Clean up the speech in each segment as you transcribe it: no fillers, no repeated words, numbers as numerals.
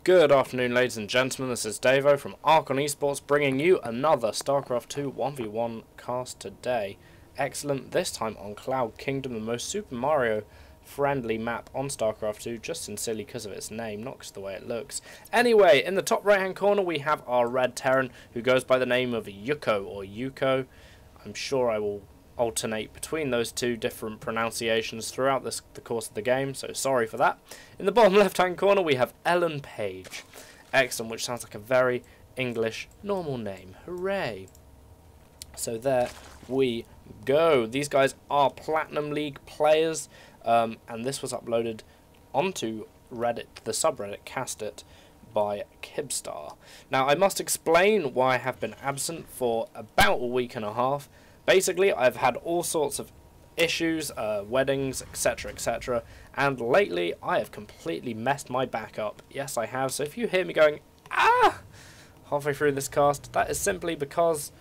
Good afternoon, ladies and gentlemen. This is Davo from Archon Esports, bringing you another Starcraft 2 1v1 cast today. Excellent, this time on Cloud Kingdom, the most Super Mario friendly map on Starcraft 2, just sincerely because of its name, not because of the way it looks. Anyway, in the top right hand corner we have our red Terran, who goes by the name of Yuko or Yuko. I'm sure I will alternate between those two different pronunciations throughout the course of the game, so sorry for that. In the bottom left hand corner we have EllenPage. Excellent, which sounds like a very English normal name. Hooray! So there we go. These guys are Platinum League players, and this was uploaded onto Reddit, the subreddit Cast It, by Kibstar. Now I must explain why I have been absent for about a week and a half. Basically, I've had all sorts of issues, weddings, etc, etc, and lately I have completely messed my back up. Yes, I have, so if you hear me going, ah, halfway through this cast, that is simply because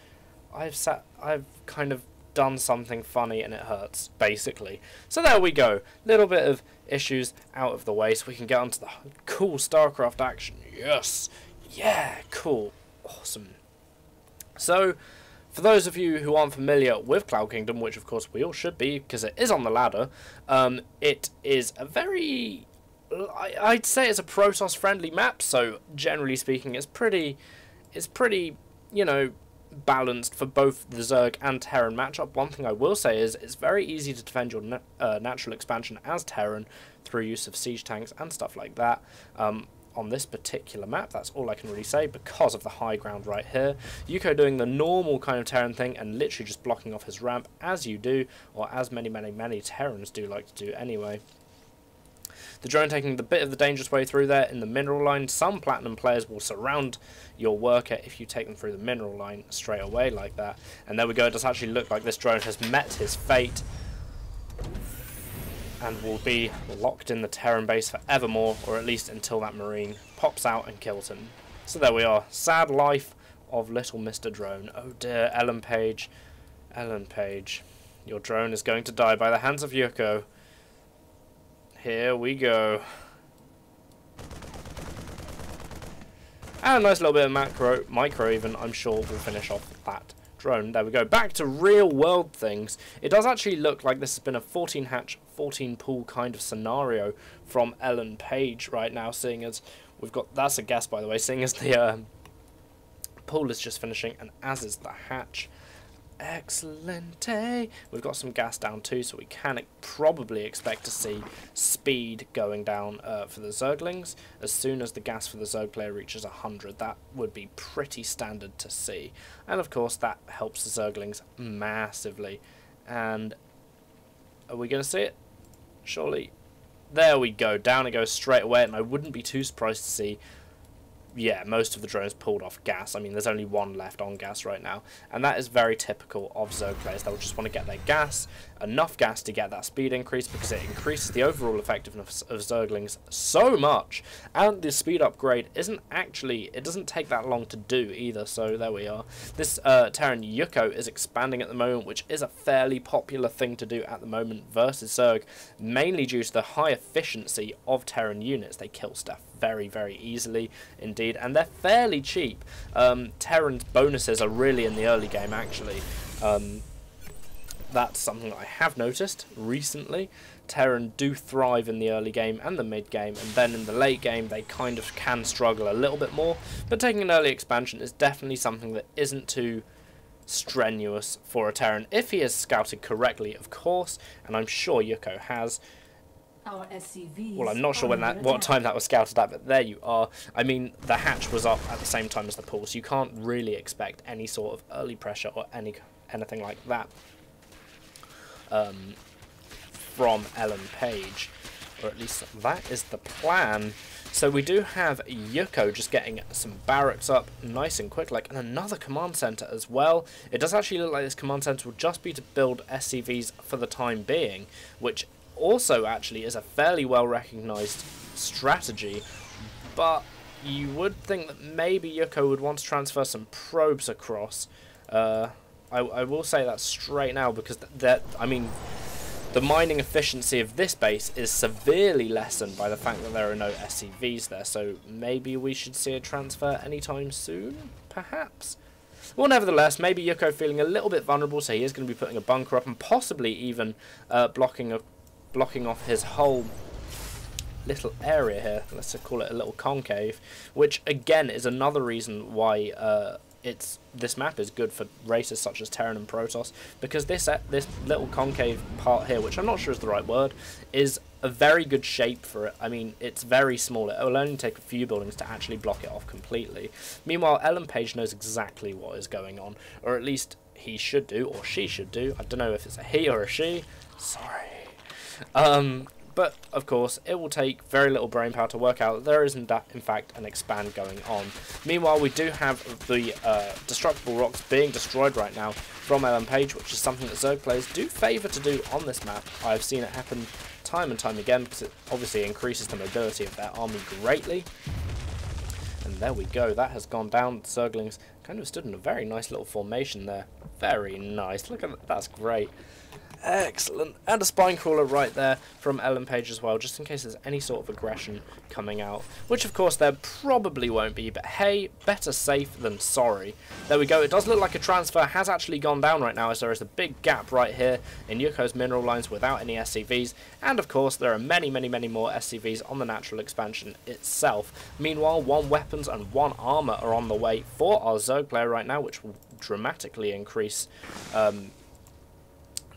I've kind of done something funny and it hurts, basically. So there we go, little bit of issues out of the way so we can get onto the cool StarCraft action. Yes, yeah, cool, awesome. So, for those of you who aren't familiar with Cloud Kingdom, which of course we all should be because it is on the ladder, it is a very, I'd say it's a Protoss friendly map, so generally speaking it's pretty, you know, balanced for both the Zerg and Terran matchup. One thing I will say is it's very easy to defend your natural expansion as Terran through use of siege tanks and stuff like that. On this particular map, that's all I can really say because of the high ground right here. Yuko doing the normal kind of Terran thing and literally just blocking off his ramp, as you do, or as many Terrans do like to do anyway. The drone taking the bit of the dangerous way through there in the mineral line. Some Platinum players will surround your worker if you take them through the mineral line straight away like that. And there we go, it does actually look like this drone has met his fate and will be locked in the Terran base forevermore, or at least until that Marine pops out and kills him. So there we are. Sad life of little Mr. Drone. Oh dear, EllenPage. EllenPage. Your drone is going to die by the hands of Yuko. Here we go. And a nice little bit of micro even, I'm sure will finish off that drone. There we go. Back to real world things. It does actually look like this has been a 14 hatch, 14 pool kind of scenario from EllenPage right now, seeing as we've got, that's a guess by the way, seeing as the pool is just finishing and as is the hatch. Excellent. We've got some gas down too, so we can probably expect to see speed going down for the Zerglings. As soon as the gas for the Zerg player reaches 100, that would be pretty standard to see. And of course that helps the Zerglings massively. And are we going to see it? Surely. There we go, down it goes straight away, and I wouldn't be too surprised to see, yeah, most of the drones pulled off gas. I mean, there's only one left on gas right now, and that is very typical of Zerg players. They'll just want to get their gas, enough gas to get that speed increase, because it increases the overall effectiveness of Zerglings so much, and the speed upgrade isn't actually, it doesn't take that long to do either, so there we are. This Terran Yuko is expanding at the moment, which is a fairly popular thing to do at the moment versus Zerg, mainly due to the high efficiency of Terran units. They kill stuff very, very easily indeed, and they're fairly cheap. Terran's bonuses are really in the early game actually. That's something I have noticed recently. Terran do thrive in the early game and the mid game, and then in the late game they kind of can struggle a little bit more, but taking an early expansion is definitely something that isn't too strenuous for a Terran if he is scouted correctly, of course, and I'm sure Yuko has. Our SCVs well, I'm not sure when what time that was scouted at, but there you are. I mean, the hatch was up at the same time as the pool, so you can't really expect any sort of early pressure or anything like that from EllenPage, or at least that is the plan. So we do have Yuko just getting some barracks up nice and quick, like, and another command center as well. It does actually look like this command center will just be to build SCVs for the time being, which also actually is a fairly well recognized strategy, but you would think that maybe Yuko would want to transfer some probes across. I will say that straight now, because I mean, the mining efficiency of this base is severely lessened by the fact that there are no SCVs there, so maybe we should see a transfer anytime soon, perhaps? Well, nevertheless, maybe Yuko feeling a little bit vulnerable, so he is going to be putting a bunker up and possibly even blocking off his whole little area here. Let's call it a little concave, which again is another reason why this map is good for races such as Terran and Protoss, because this little concave part here, which I'm not sure is the right word, is a very good shape for it. I mean, it's very small. It will only take a few buildings to actually block it off completely. Meanwhile, EllenPage knows exactly what is going on, or at least he should do, or she should do. I don't know if it's a he or a she. Sorry. But, of course, it will take very little brainpower to work out that there is, in fact, an expand going on. Meanwhile, we do have the destructible rocks being destroyed right now from EllenPage, which is something that Zerg players do favour to do on this map. I've seen it happen time and time again, because it obviously increases the mobility of their army greatly. And there we go, that has gone down. The Zerglings kind of stood in a very nice little formation there. Very nice, look at that, that's great. Excellent. And a spine crawler right there from EllenPage as well, just in case there's any sort of aggression coming out, which of course there probably won't be, but hey, better safe than sorry. There we go. It does look like a transfer has actually gone down right now, as there is a big gap right here in Yuko's mineral lines without any SCVs, and of course there are many more SCVs on the natural expansion itself. Meanwhile, 1 weapons and 1 armor are on the way for our Zerg player right now, which will dramatically increase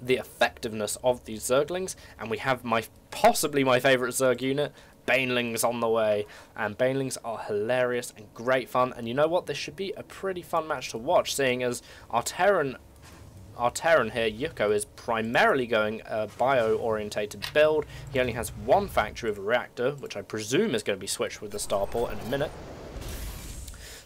the effectiveness of these Zerglings, and we have possibly my favourite Zerg unit, Banelings, on the way, and Banelings are hilarious and great fun, and you know what, this should be a pretty fun match to watch, seeing as our Terran here, Yuko, is primarily going a bio-orientated build. He only has 1 factory of a reactor, which I presume is going to be switched with the starport in a minute,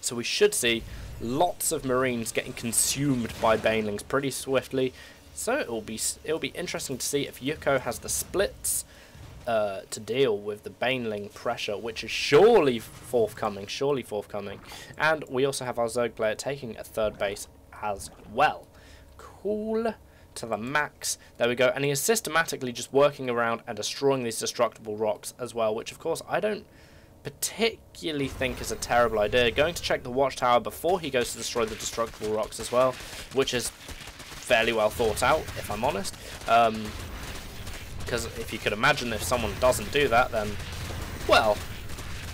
so we should see lots of Marines getting consumed by Banelings pretty swiftly. So it'll be interesting to see if Yuko has the splits to deal with the Baneling pressure, which is surely forthcoming. And we also have our Zerg player taking a 3rd base as well. Cool to the max. There we go. And he is systematically just working around and destroying these destructible rocks as well, which of course I don't particularly think is a terrible idea. Going to check the watchtower before he goes to destroy the destructible rocks as well, which is fairly well thought out, if I'm honest, because if you could imagine, if someone doesn't do that, then, well,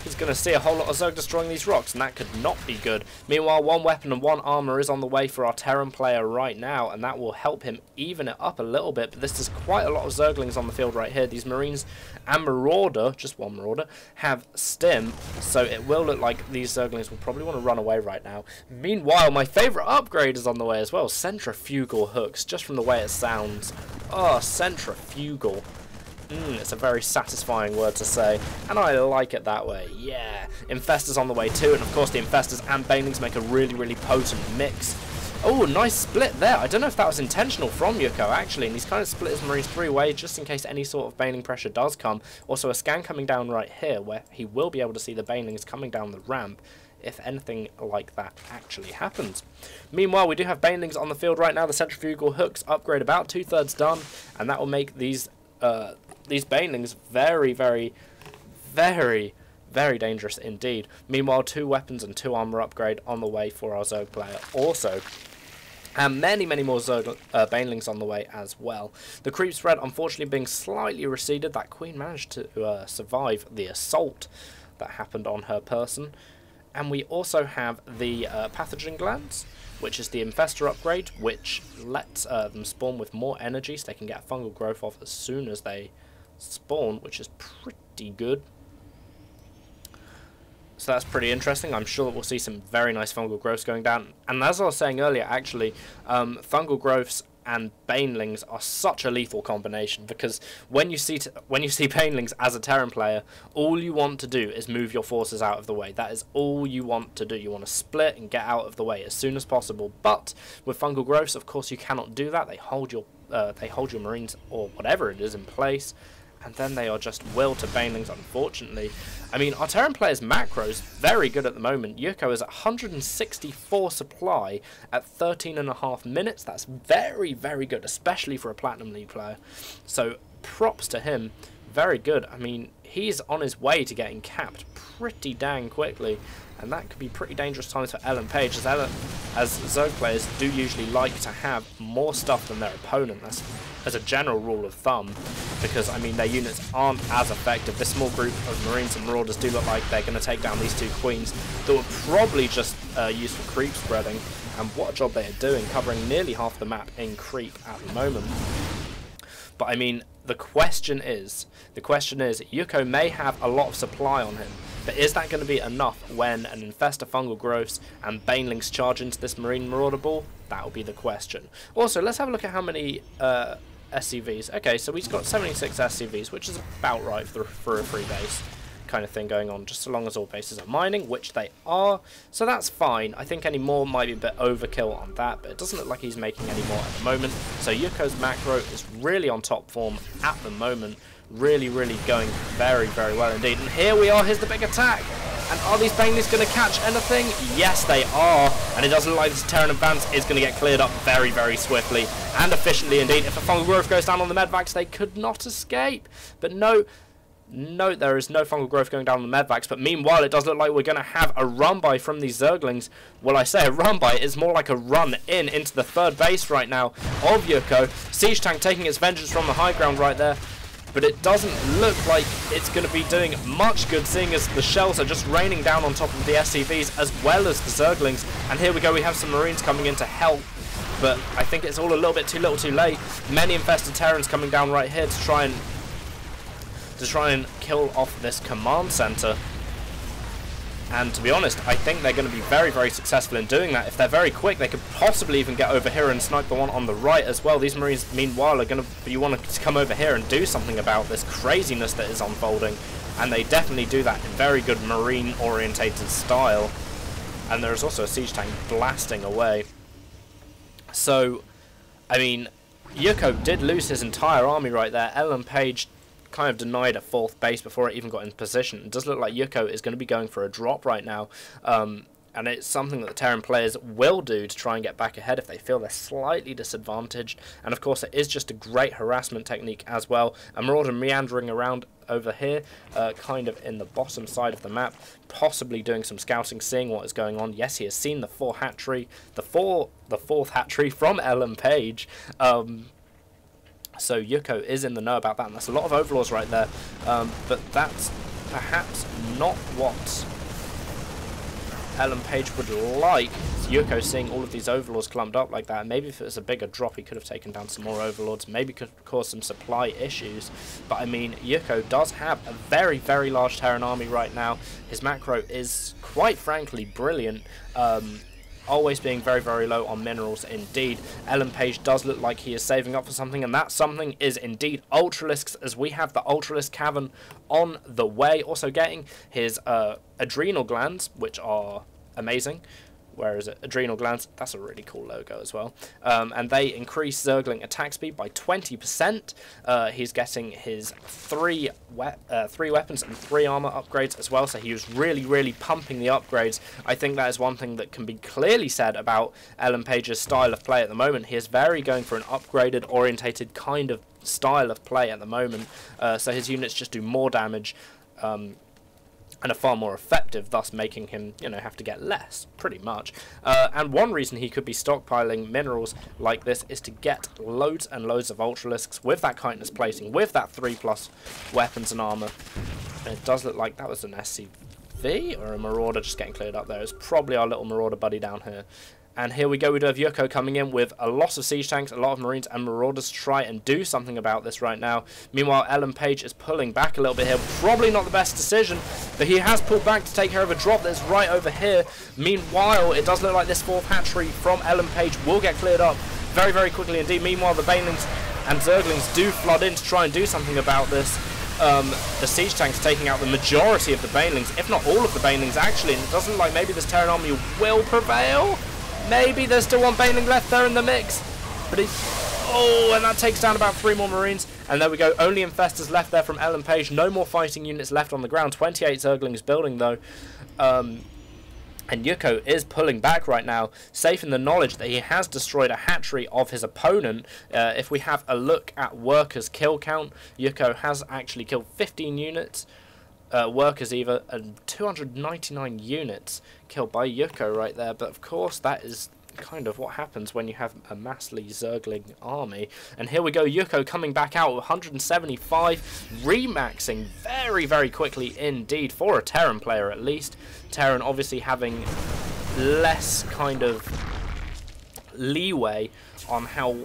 he's going to see a whole lot of Zerg destroying these rocks, and that could not be good. Meanwhile, 1 weapon and 1 armor is on the way for our Terran player right now, and that will help him even it up a little bit, but this is quite a lot of Zerglings on the field right here. These Marines and Marauder, just 1 Marauder, have Stim, so it will look like these Zerglings will probably want to run away right now. Meanwhile, my favourite upgrade is on the way as well, Centrifugal Hooks, just from the way it sounds. Oh, Centrifugal. It's a very satisfying word to say, and I like it that way, yeah. Infestors on the way too, and of course the Infestors and Banelings make a really potent mix. Oh, nice split there. I don't know if that was intentional from Yuko, actually, and he's kind of split his Marines 3 ways just in case any sort of Baneling pressure does come. Also, a scan coming down right here, where he will be able to see the Banelings coming down the ramp if anything like that actually happens. Meanwhile, we do have Banelings on the field right now. The Centrifugal Hooks upgrade about 2/3 done, and that will make these Banelings very dangerous indeed. Meanwhile, 2 weapons and 2 armor upgrade on the way for our Zerg player also. And many more Zerg Banelings on the way as well. The creep spread unfortunately being slightly receded. That queen managed to survive the assault that happened on her person. And we also have the pathogen glands, which is the infestor upgrade, which lets them spawn with more energy so they can get fungal growth off as soon as they spawn, which is pretty good. So that's pretty interesting. I'm sure that we'll see some very nice fungal growths going down. And as I was saying earlier, actually, fungal growths and Banelings are such a lethal combination, because when you see Banelings as a Terran player, all you want to do is move your forces out of the way. That is all you want to do. You want to split and get out of the way as soon as possible. But with fungal growths, of course, you cannot do that. They hold your Marines or whatever it is in place, and then they are just will to banelings, unfortunately. I mean, our Terran player's macros very good at the moment. Yuko is at 164 supply at 13.5 minutes. That's very, very good, especially for a Platinum League player. So props to him. Very good. I mean, he's on his way to getting capped pretty dang quickly, and that could be pretty dangerous times for EllenPage, as Zerg players do usually like to have more stuff than their opponent. That's as a general rule of thumb, because I mean their units aren't as effective. This small group of Marines and Marauders do look like they're going to take down these two Queens that were probably just used for creep spreading, and what a job they are doing, covering nearly half the map in creep at the moment. But I mean, the question is, Yuko may have a lot of supply on him, but is that going to be enough when an Infestor Fungal Growths and Banelings charge into this Marine Marauder ball? That will be the question. Also, let's have a look at how many SCVs. Okay, so we've got 76 SCVs, which is about right for a free base kind of thing going on, just so long as all bases are mining, which they are, so that's fine. I think any more might be a bit overkill on that, but it doesn't look like he's making any more at the moment. So Yuko's macro is really on top form at the moment, really going very, very well indeed. And here we are, here's the big attack. And are these Banelings going to catch anything? Yes, they are. And it doesn't look like this Terran advance is going to get cleared up very, very swiftly and efficiently indeed. If a Fungal Growth goes down on the Medvacs, they could not escape. But no, there is no Fungal Growth going down on the Medvacs, but meanwhile it does look like we're going to have a run-by from these Zerglings. Well, I say a run-by, it's more like a run-in into the third base right now of Yuko. Siege Tank taking its vengeance from the high ground right there, but it doesn't look like it's going to be doing much good, seeing as the shells are just raining down on top of the SCVs as well as the Zerglings. And here we go, we have some Marines coming in to help, but I think it's all a little bit too little too late. Many infested Terrans coming down right here to try and kill off this command center. And to be honest, I think they're going to be very, very successful in doing that. If they're very quick, they could possibly even get over here and snipe the one on the right as well. These Marines, meanwhile, are going to want to come over here and do something about this craziness that is unfolding. And they definitely do that in very good Marine-orientated style. And there's also a siege tank blasting away. So, I mean, Yuko did lose his entire army right there. EllenPage kind of denied a fourth base before it even got in position. It does look like Yuko is going to be going for a drop right now, and it's something that the Terran players will do to try and get back ahead if they feel they're slightly disadvantaged. And of course it is just a great harassment technique as well. A Marauder meandering around over here, kind of in the bottom side of the map, possibly doing some scouting, seeing what is going on. Yes, he has seen the fourth hatchery from EllenPage. So Yuko is in the know about that, and that's a lot of Overlords right there, but that's perhaps not what EllenPage would like. Yuko seeing all of these Overlords clumped up like that, and maybe if it was a bigger drop he could have taken down some more Overlords, maybe could cause some supply issues. But I mean, Yuko does have a very, very large Terran army right now. His macro is quite frankly brilliant, always being very, very low on minerals indeed. EllenPage does look like he is saving up for something, and that something is indeed Ultralisks, as we have the Ultralisk Cavern on the way. Also getting his adrenal glands, which are amazing. Where is it? Adrenal glands. That's a really cool logo as well. And they increase Zergling attack speed by 20%. He's getting his three weapons and 3 armor upgrades as well. So he was really, really pumping the upgrades. I think that is one thing that can be clearly said about EllenPage's style of play at the moment. He is very going for an upgraded, orientated kind of style of play at the moment. So his units just do more damage. And are far more effective, thus making him, have to get less, pretty much. And one reason he could be stockpiling minerals like this is to get loads and loads of Ultralisks with that Chitinous plating, with that 3+ weapons and armor. And it does look like that was an SCV or a Marauder just getting cleared up there. It's probably our little Marauder buddy down here. And here we go, we do have Yuko coming in with a lot of siege tanks, a lot of Marines and Marauders to try and do something about this right now. Meanwhile, EllenPage is pulling back a little bit here. Probably not the best decision, but he has pulled back to take care of a drop that's right over here. Meanwhile, it does look like this fourth hatchery from EllenPage will get cleared up very, very quickly indeed. Meanwhile, the Banelings and Zerglings do flood in to try and do something about this. The siege tanks taking out the majority of the Banelings, if not all of the Banelings actually, and it doesn't look like maybe this Terran army will prevail. Maybe there's still one Baneling left there in the mix, but Oh, and that takes down about 3 more Marines. And there we go. Only Infestors left there from EllenPage. No more fighting units left on the ground. 28 Zerglings building, though. And Yuko is pulling back right now, safe in the knowledge that he has destroyed a hatchery of his opponent. If we have a look at workers' kill count, Yuko has actually killed 15 units. Workers either, and 299 units killed by Yuko right there. But of course, that is kind of what happens when you have a massively Zergling army. And here we go, Yuko coming back out with 175, remaxing very, very quickly indeed for a Terran player at least. Terran obviously having less kind of leeway on how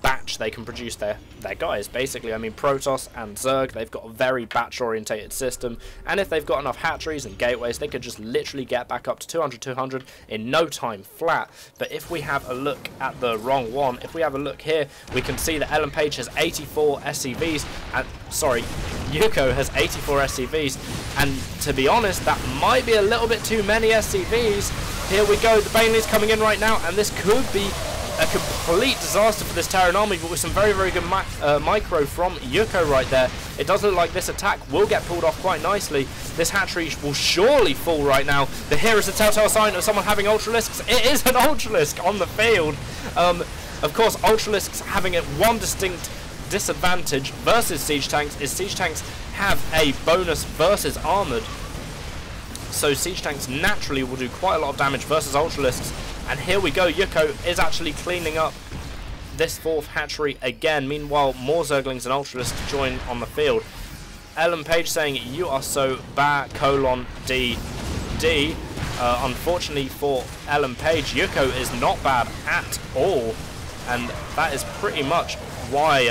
batch they can produce their guys, basically. I mean, Protoss and Zerg, they've got a very batch-orientated system, and if they've got enough hatcheries and gateways, they could just literally get back up to 200 in no time flat. But if we have a look at the wrong one, if we have a look here, we can see that EllenPage has 84 SCVs, and, sorry, Yuko has 84 SCVs, and to be honest, that might be a little bit too many SCVs. Here we go, the Baneley's coming in right now, and this could be a complete disaster for this Terran army, but with some very, very good micro from Yuko right there. It does look like this attack will get pulled off quite nicely. This hatchery will surely fall right now. But here is a telltale sign of someone having Ultralisks. It is an Ultralisk on the field. Of course, Ultralisks having one distinct disadvantage versus Siege Tanks is Siege Tanks have a bonus versus Armoured. So Siege Tanks naturally will do quite a lot of damage versus Ultralisks. And here we go, Yuko is actually cleaning up this 4th hatchery again. Meanwhile, more Zerglings and Ultralisks join on the field. EllenPage saying, you are so bad, :DD. Unfortunately for EllenPage, Yuko is not bad at all. And that is pretty much why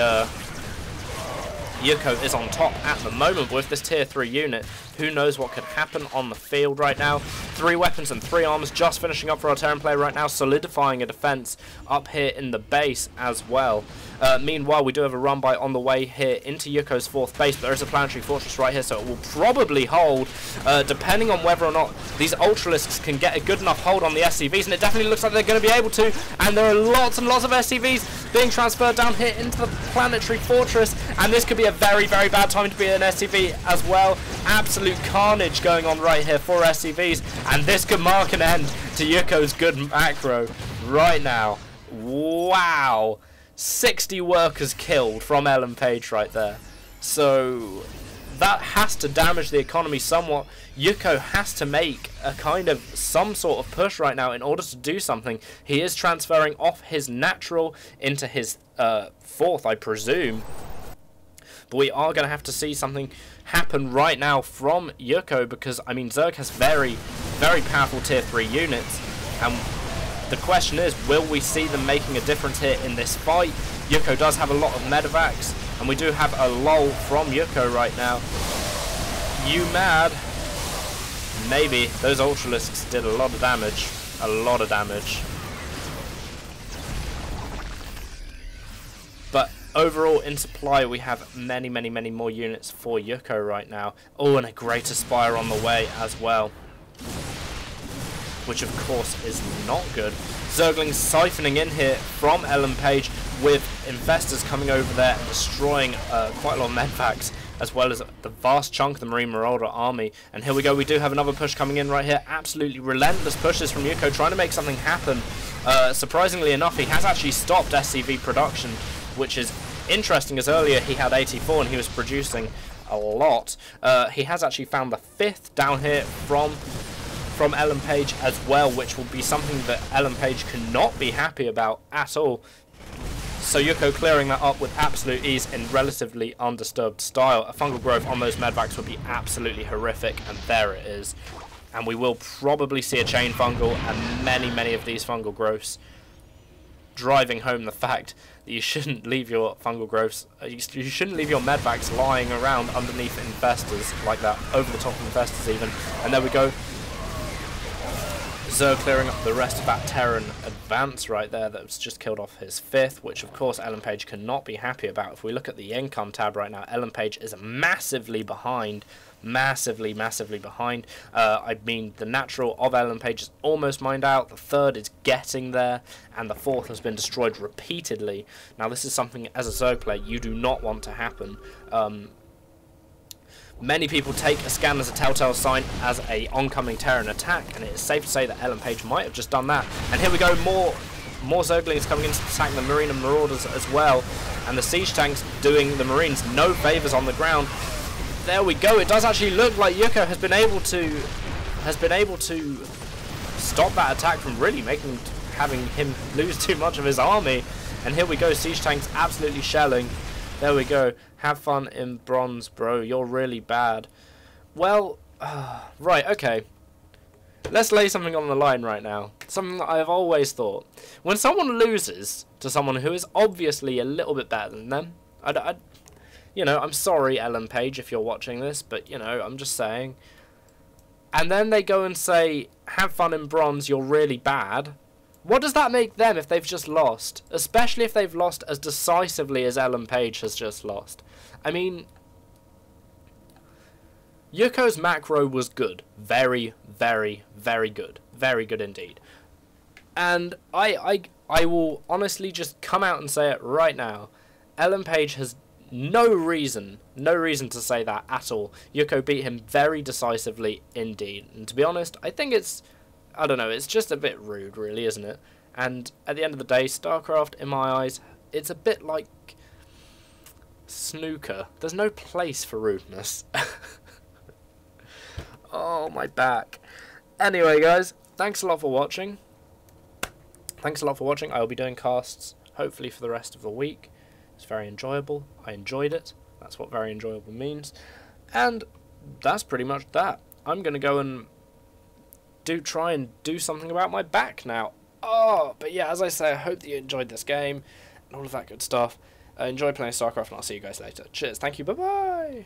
Yuko is on top at the moment with this tier 3 unit. Who knows what could happen on the field right now. 3 weapons and 3 armors just finishing up for our Terran player right now, solidifying a defense up here in the base as well. Meanwhile, we do have a run by on the way here into Yuko's 4th base, but there is a planetary fortress right here, so it will probably hold, depending on whether or not these Ultralisks can get a good enough hold on the SCVs, and it definitely looks like they're going to be able to, and there are lots and lots of SCVs being transferred down here into the planetary fortress, and this could be a very, very bad time to be an SCV as well. Absolute carnage going on right here for SCVs, and this could mark an end to Yuko's good macro right now. Wow, 60 workers killed from EllenPage right there. So that has to damage the economy somewhat. Yuko has to make a kind of some sort of push right now in order to do something. He is transferring off his natural into his 4th, I presume. But we are going to have to see something happen right now from Yuko, because, I mean, Zerg has very, very powerful tier 3 units, and the question is, will we see them making a difference here in this fight? Yuko does have a lot of medevacs, and we do have a lull from Yuko right now. You mad? Maybe. Those Ultralisks did a lot of damage. A lot of damage. But overall, in supply, we have many, many, many more units for Yuko right now. Oh, and a Greater Spire on the way as well, which of course is not good. Zerglings siphoning in here from EllenPage, with Infestors coming over there and destroying quite a lot of medvacs, as well as the vast chunk of the Marine Marauder army. And here we go, we do have another push coming in right here. Absolutely relentless pushes from Yuko, trying to make something happen. Surprisingly enough, he has actually stopped SCV production, which is interesting, as earlier he had 84 and he was producing a lot. He has actually found the 5th down here from EllenPage as well, which will be something that EllenPage cannot be happy about at all. So Yuko clearing that up with absolute ease in relatively undisturbed style. A fungal growth on those medvacs would be absolutely horrific, and there it is. And we will probably see a chain fungal and many, many of these fungal growths, driving home the fact that you shouldn't leave your fungal growths, you shouldn't leave your medvacs lying around underneath Infestors like that, over the top of Infestors even. And there we go. Zo clearing up the rest of that Terran advance right there that was just killed off his 5th, which of course EllenPage cannot be happy about. If we look at the income tab right now, EllenPage is massively behind. Massively behind. I mean, the natural of EllenPage is almost mined out, the 3rd is getting there, and the 4th has been destroyed repeatedly. Now this is something, as a Zerg player, you do not want to happen. Many people take a scan as a telltale sign as a oncoming Terran attack, and it is safe to say that EllenPage might have just done that. And here we go, more Zerglings coming in to attack the Marine and Marauders as well, and the siege tanks doing the Marines no favours on the ground. There we go. It does actually look like Yuko has been able to stop that attack from really having him lose too much of his army. And here we go, siege tanks absolutely shelling. There we go. Have fun in bronze, bro. You're really bad. Well, right, okay. Let's lay something on the line right now. Something that I've always thought. When someone loses to someone who is obviously a little bit better than them, you know, I'm sorry, EllenPage, if you're watching this, but, you know, I'm just saying. And then they go and say, have fun in bronze, you're really bad. What does that make them if they've just lost? Especially if they've lost as decisively as EllenPage has just lost. I mean, Yuko's macro was good. Very, very, very good. Very good indeed. And I will honestly just come out and say it right now. EllenPage has no reason to say that at all. Yuko beat him very decisively indeed. And to be honest, I think it's, I don't know, it's just a bit rude really, isn't it? And at the end of the day, Starcraft, in my eyes, it's a bit like snooker. There's no place for rudeness. Oh, my back. Anyway, guys, thanks a lot for watching. I will be doing casts, hopefully for the rest of the week. It's very enjoyable. I enjoyed it. That's what very enjoyable means. And that's pretty much that. I'm going to go and try and do something about my back now. Oh, but yeah, as I say, I hope that you enjoyed this game and all of that good stuff. Enjoy playing StarCraft, and I'll see you guys later. Cheers, thank you, bye-bye!